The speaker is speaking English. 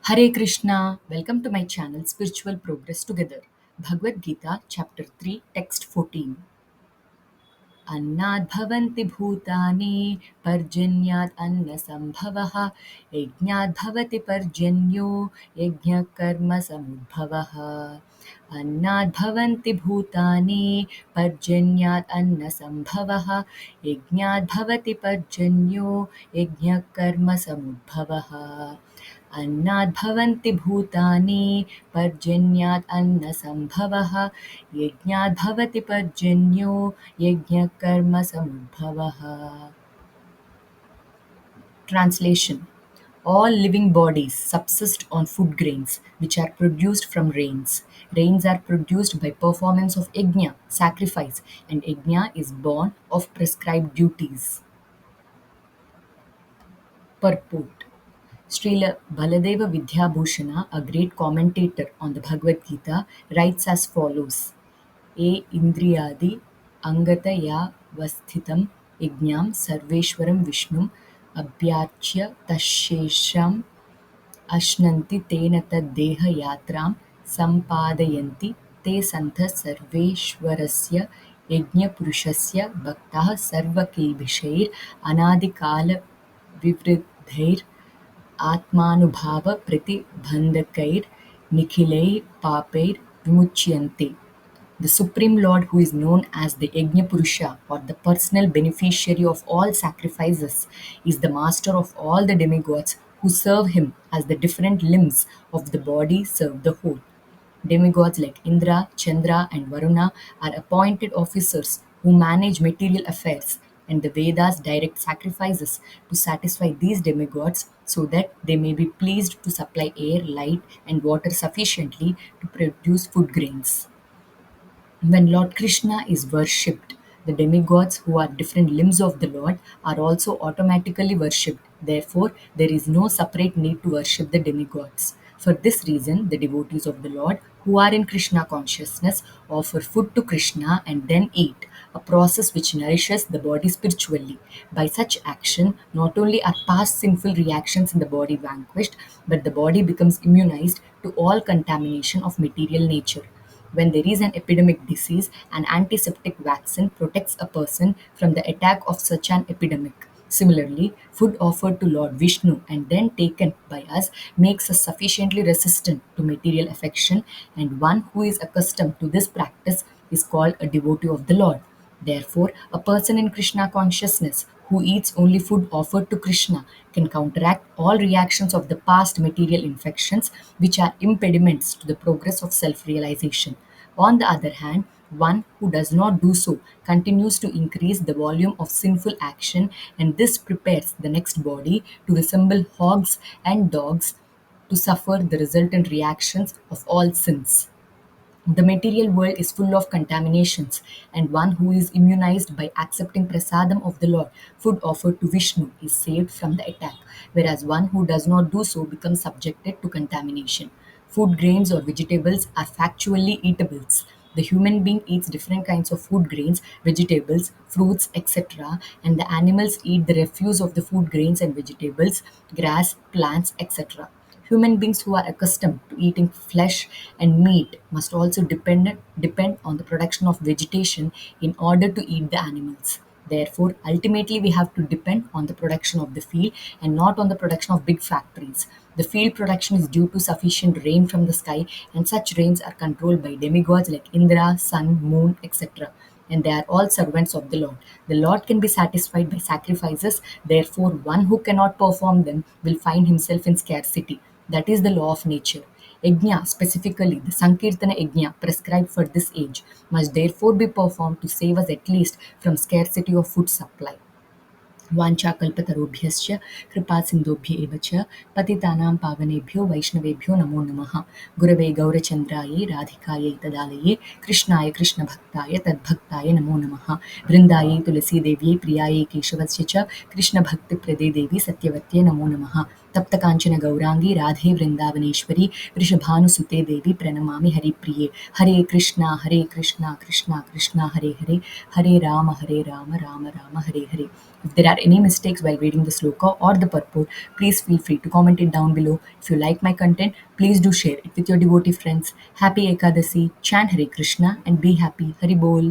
Hare Krishna, welcome to my channel Spiritual Progress Together. Bhagavad Gita, chapter 3, text 14. अन्नाद् भवन्ति भूतानि पर्जन्यात् अन्नसम्भवः यज्ञाद् भवति पर्जन्यो यज्ञकर्मसमुद्भवः अन्नाद् भवन्ति भूतानि पर्जन्यात् अन्नसम्भवः यज्ञाद् भवति पर्जन्यो यज्ञकर्मसमुद्भवः अन्नाद् भवन्ति भूतानि पर्जन्यात् अन्नसम्भवः यज्ञाद् भवति पर्जन्यो यज्ञकर्मसमुद्भवः. Translation. All living bodies subsist on food grains, which are produced from rains. Rains are produced by performance of yajna, sacrifice, and yajna is born of prescribed duties. Purport. Srila Baladeva Vidyabhushana, a great commentator on the Bhagavad Gita, writes as follows. ए इन्द्रियादि अङ्गतयावस्थितं यज्ञां सर्वेश्वरं विष्णुम् अभ्यार्च्य तच्छेषम् अश्नन्ति तेन तद्देहयात्रां सम्पादयन्ति ते सन्तः सर्वेश्वरस्य यज्ञपुरुषस्य भक्ताः सर्वकिल्बिषैः अनादिकालविवृद्धैः आत्मानुभावप्रतिबन्धकैः निखिलैः पापैः विमुच्यन्ते. The Supreme Lord, who is known as the Yajna Purusha or the personal beneficiary of all sacrifices, is the master of all the demigods who serve him as the different limbs of the body serve the whole. Demigods like Indra, Chandra, and Varuna are appointed officers who manage material affairs, and the Vedas direct sacrifices to satisfy these demigods so that they may be pleased to supply air, light, and water sufficiently to produce food grains. When Lord Krishna is worshipped, the demigods who are different limbs of the Lord are also automatically worshipped. Therefore, there is no separate need to worship the demigods. For this reason, the devotees of the Lord who are in Krishna consciousness offer food to Krishna and then eat, a process which nourishes the body spiritually. By such action, not only are past sinful reactions in the body vanquished, but the body becomes immunized to all contamination of material nature. When there is an epidemic disease, an antiseptic vaccine protects a person from the attack of such an epidemic. Similarly, food offered to Lord Vishnu and then taken by us makes us sufficiently resistant to material affection, and one who is accustomed to this practice is called a devotee of the Lord. Therefore, a person in Krishna consciousness who eats only food offered to Krishna can counteract all reactions of the past material infections which are impediments to the progress of self realization. On the other hand, one who does not do so continues to increase the volume of sinful action, and this prepares the next body to resemble hogs and dogs to suffer the resultant reactions of all sins. The material world is full of contaminations, and one who is immunized by accepting prasadam of the Lord, food offered to Vishnu, is saved from the attack, whereas one who does not do so becomes subjected to contamination. Food grains or vegetables are factually eatables. The human being eats different kinds of food grains, vegetables, fruits, etc., and the animals eat the refuse of the food grains and vegetables, grass, plants, etc. Human beings who are accustomed to eating flesh and meat must also depend on the production of vegetation in order to eat the animals. Therefore, ultimately, we have to depend on the production of the field and not on the production of big factories. The field production is due to sufficient rain from the sky, and such rains are controlled by demigods like Indra, sun, moon, etc., and they are all servants of the Lord. The Lord can be satisfied by sacrifices, therefore, one who cannot perform them will find himself in scarcity. That is the law of nature. Yajna, specifically the Sankirtana Yajna prescribed for this age, must therefore be performed to save us at least from scarcity of food supply. वाञ्छाकल्पतरुभ्यश्च कृपासिन्धुभ्य एव च पतितानां पावनेभ्यो वैष्णवेभ्यो नमो नमः. गुरवे गौरचन्द्रायै राधिकायै तदालये कृष्णाय कृष्णभक्ताय तद्भक्ताय नमो नमः. वृन्दायै तुलसीदेव्यै प्रियायै केशवस्य च कृष्णभक्तिप्रदे देवी सत्यवत्यै नमो नमः. तप्तकाञ्चन गौराङ्गी राधे वृन्दावनेश्वरी वृषभानुसुते देवी प्रणमामि हरिप्रिये. हरे कृष्णा कृष्णा कृष्णा हरे हरे, हरे Ram Ram Ram Hare Hare. If there are any mistakes while reading the sloka or the purport, please feel free to comment it down below. If you like my content, please do share it with your devotee friends. Happy Ekadasi, chant Hare Krishna, and be happy. Hari Bol.